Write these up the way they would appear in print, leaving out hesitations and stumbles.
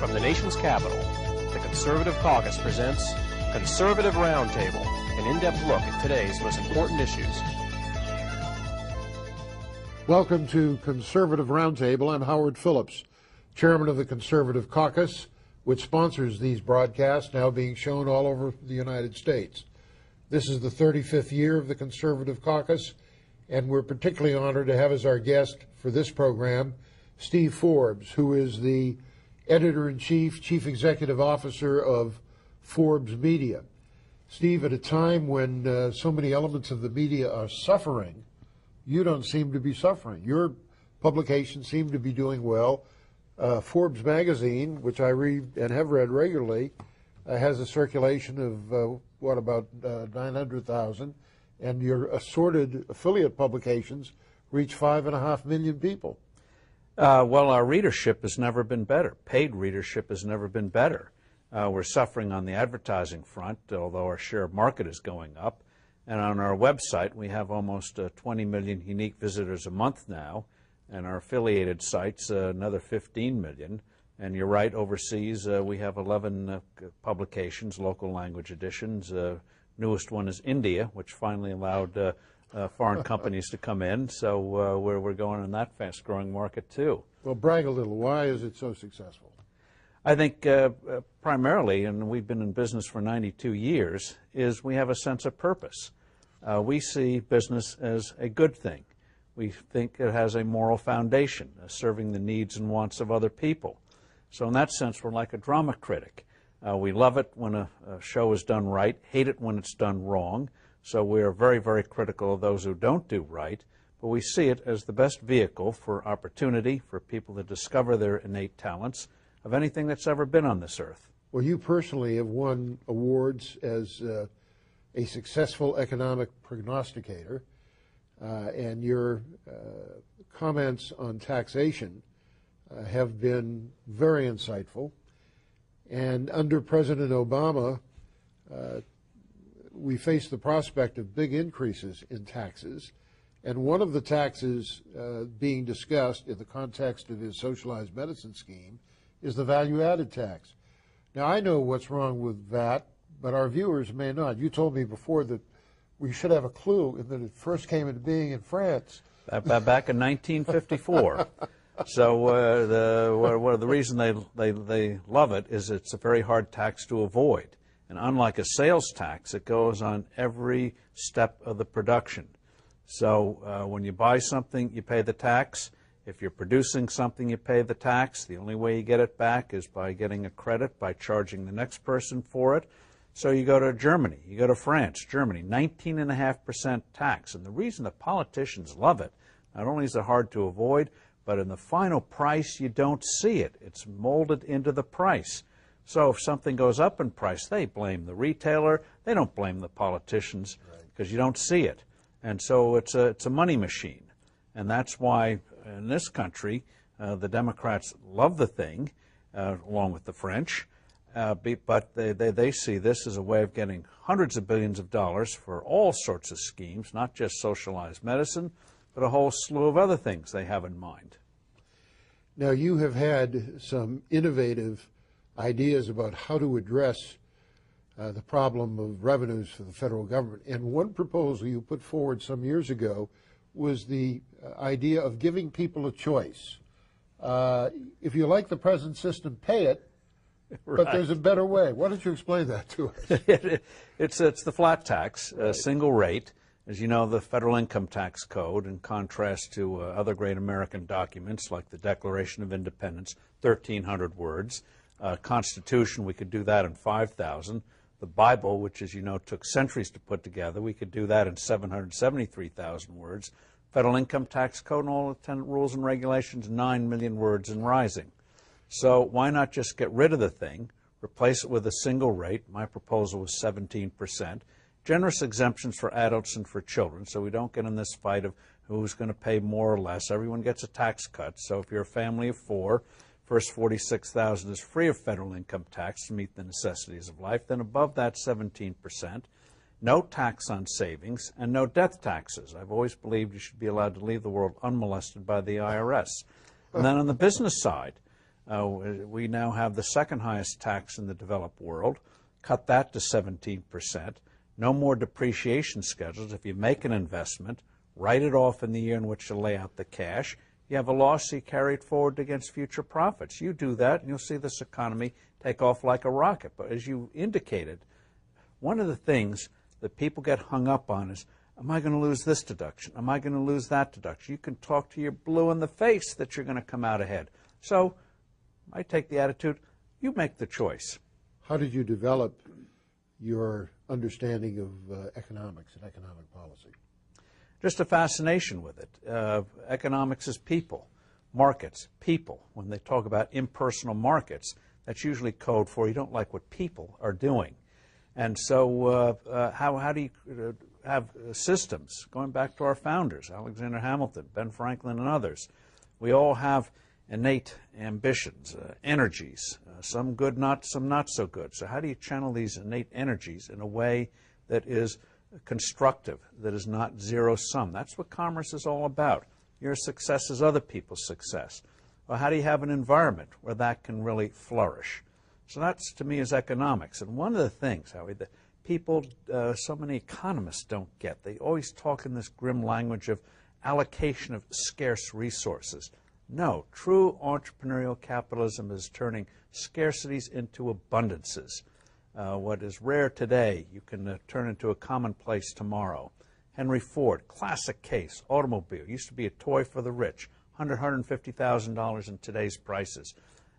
From the nation's capital, the Conservative Caucus presents Conservative Roundtable, an in-depth look at today's most important issues. Welcome to Conservative Roundtable. I'm Howard Phillips, chairman of the Conservative Caucus, which sponsors these broadcasts now being shown all over the United States. This is the 35th year of the Conservative Caucus, and we're particularly honored to have as our guest for this program Steve Forbes, who is the editor-in-chief, chief executive officer of Forbes Media. Steve, at a time when so many elements of the media are suffering, you don't seem to be suffering. Your publications seem to be doing well. Forbes magazine, which I read and have read regularly, has a circulation of, about 900,000, and your assorted affiliate publications reach 5.5 million people. Well, our readership has never been better. Paid readership has never been better. We're suffering on the advertising front, although our share of market is going up. And on our website, we have almost 20 million unique visitors a month now, and our affiliated sites, another 15 million. And you're right, overseas, we have 11 publications, local language editions. Newest one is India, which finally allowed foreign companies to come in, so we're going in that fast-growing market too. Well, brag a little. Why is it so successful? I think primarily, and we've been in business for 92 years, is we have a sense of purpose. We see business as a good thing. We think it has a moral foundation, serving the needs and wants of other people. So in that sense, we're like a drama critic. We love it when a show is done right, hate it when it's done wrong. So we are very, very critical of those who don't do right, but we see it as the best vehicle for opportunity for people to discover their innate talents of anything that's ever been on this earth. Well, you personally have won awards as a successful economic prognosticator, and your comments on taxation have been very insightful. And under President Obama, we face the prospect of big increases in taxes, and one of the taxes being discussed in the context of his socialized medicine scheme is the value-added tax. Now, I know what's wrong with that, but our viewers may not. You told me before that we should have a clue, and that it first came into being in France. Back in 1954. So the reason they love it is it's a very hard tax to avoid. And unlike a sales tax, it goes on every step of the production. So when you buy something, you pay the tax. If you're producing something, you pay the tax. The only way you get it back is by getting a credit, by charging the next person for it. So you go to Germany, you go to France, Germany, 19.5% tax. And the reason the politicians love it, not only is it hard to avoid, but in the final price, you don't see it. It's molded into the price. So if something goes up in price, they blame the retailer. They don't blame the politicians because you don't see it. And so it's a money machine. And that's why in this country, the Democrats love the thing, along with the French, but they see this as a way of getting hundreds of billions of dollars for all sorts of schemes, not just socialized medicine, but a whole slew of other things they have in mind. Now, you have had some innovative ideas about how to address the problem of revenues for the federal government. And one proposal you put forward some years ago was the idea of giving people a choice. If you like the present system, pay it, but there's a better way. Why don't you explain that to us? It's the flat tax, single rate. As you know, the Federal Income Tax Code, in contrast to other great American documents like the Declaration of Independence, 1,300 words. Constitution, we could do that in 5,000. The Bible, which, as you know, took centuries to put together, we could do that in 773,000 words. Federal Income Tax Code and all the tenant rules and regulations, 9 million words and rising. So why not just get rid of the thing, replace it with a single rate? My proposal was 17%. Generous exemptions for adults and for children, so we don't get in this fight of who's going to pay more or less. Everyone gets a tax cut. So if you're a family of 4, first $46,000 is free of federal income tax to meet the necessities of life. Then above that, 17%. No tax on savings, and no death taxes. I've always believed you should be allowed to leave the world unmolested by the IRS. And then on the business side, We now have the second highest tax in the developed world. Cut that to 17%. No more depreciation schedules. If you make an investment, write it off in the year in which you lay out the cash. You have a loss, you carry it forward against future profits. You do that, and you'll see this economy take off like a rocket. But as you indicated, one of the things that people get hung up on is, am I going to lose this deduction? Am I going to lose that deduction? You can talk to your blue in the face that you're going to come out ahead. So I take the attitude, you make the choice. How did you develop your understanding of economics and economic policy? Just a fascination with it. Economics is people, markets, people. When they talk about impersonal markets, that's usually code for you don't like what people are doing. And so how do you have systems? Going back to our founders, Alexander Hamilton, Ben Franklin, and others, we all have innate ambitions, energies, some good, some not so good. So how do you channel these innate energies in a way that is constructive, that is not zero-sum? That's what commerce is all about. Your success is other people's success. Well, how do you have an environment where that can really flourish? So that's, to me, is economics. And one of the things, Howie, that people, so many economists don't get, they always talk in this grim language of allocation of scarce resources. No, true entrepreneurial capitalism is turning scarcities into abundances. What is rare today, you can turn into a commonplace tomorrow. Henry Ford, classic case, automobile, used to be a toy for the rich, $150,000 in today's prices.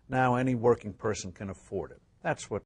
Now any working person can afford it. That's what